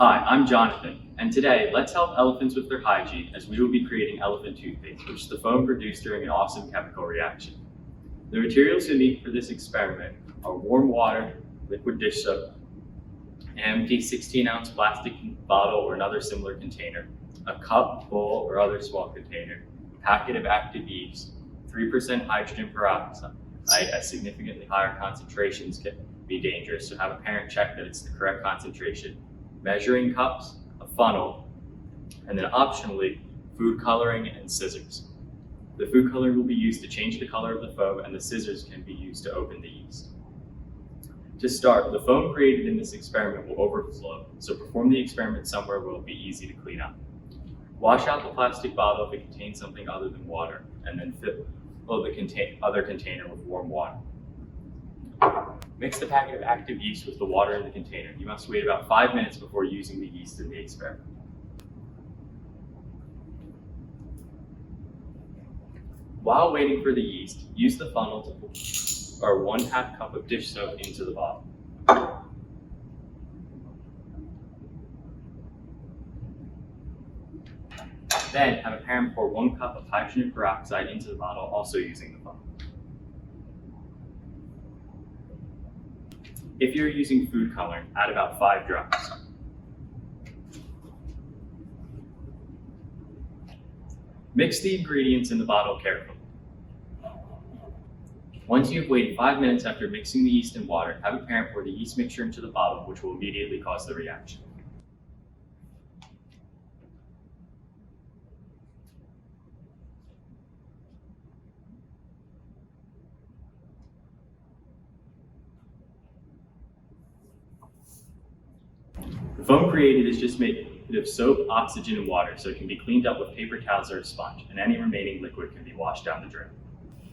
Hi, I'm Jonathan, and today let's help elephants with their hygiene as we will be creating elephant toothpaste, which is the foam produced during an awesome chemical reaction. The materials you'll need for this experiment are warm water, liquid dish soap, an empty 16-ounce plastic bottle or another similar container, a cup, bowl, or other small container, a packet of active yeast, 3% hydrogen peroxide. At significantly higher concentrations can be dangerous, so have a parent check that it's the correct concentration, measuring cups, a funnel, and then optionally, food coloring and scissors. The food coloring will be used to change the color of the foam, and the scissors can be used to open the yeast. To start, the foam created in this experiment will overflow, so perform the experiment somewhere where it will be easy to clean up. Wash out the plastic bottle if it contains something other than water, and then fill the other container with warm water. Mix the packet of active yeast with the water in the container. You must wait about 5 minutes before using the yeast in the experiment. While waiting for the yeast, use the funnel to pour 1/2 cup of dish soap into the bottle. Then have a parent pour 1 cup of hydrogen peroxide into the bottle, also using the funnel. If you're using food coloring, add about 5 drops. Mix the ingredients in the bottle carefully. Once you've waited 5 minutes after mixing the yeast and water, have a parent pour the yeast mixture into the bottle, which will immediately cause the reaction. The foam created is just made of soap, oxygen, and water, so it can be cleaned up with paper towels or a sponge, and any remaining liquid can be washed down the drain.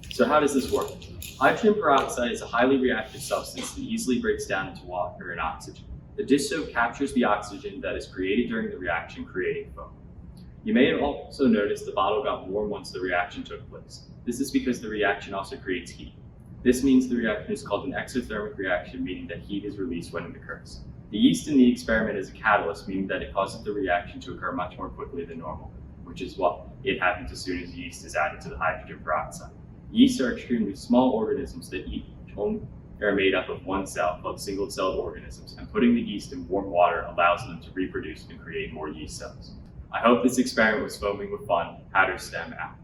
So how does this work? Hydrogen peroxide is a highly reactive substance that easily breaks down into water and oxygen. The dish soap captures the oxygen that is created during the reaction, creating foam. You may have also noticed the bottle got warm once the reaction took place. This is because the reaction also creates heat. This means the reaction is called an exothermic reaction, meaning that heat is released when it occurs. The yeast in the experiment is a catalyst, meaning that it causes the reaction to occur much more quickly than normal, which is what it happens as soon as yeast is added to the hydrogen peroxide. Yeast are extremely small organisms that each only are made up of one cell, called single-celled organisms, and putting the yeast in warm water allows them to reproduce and create more yeast cells. I hope this experiment was foaming with fun. HatterSTEM out.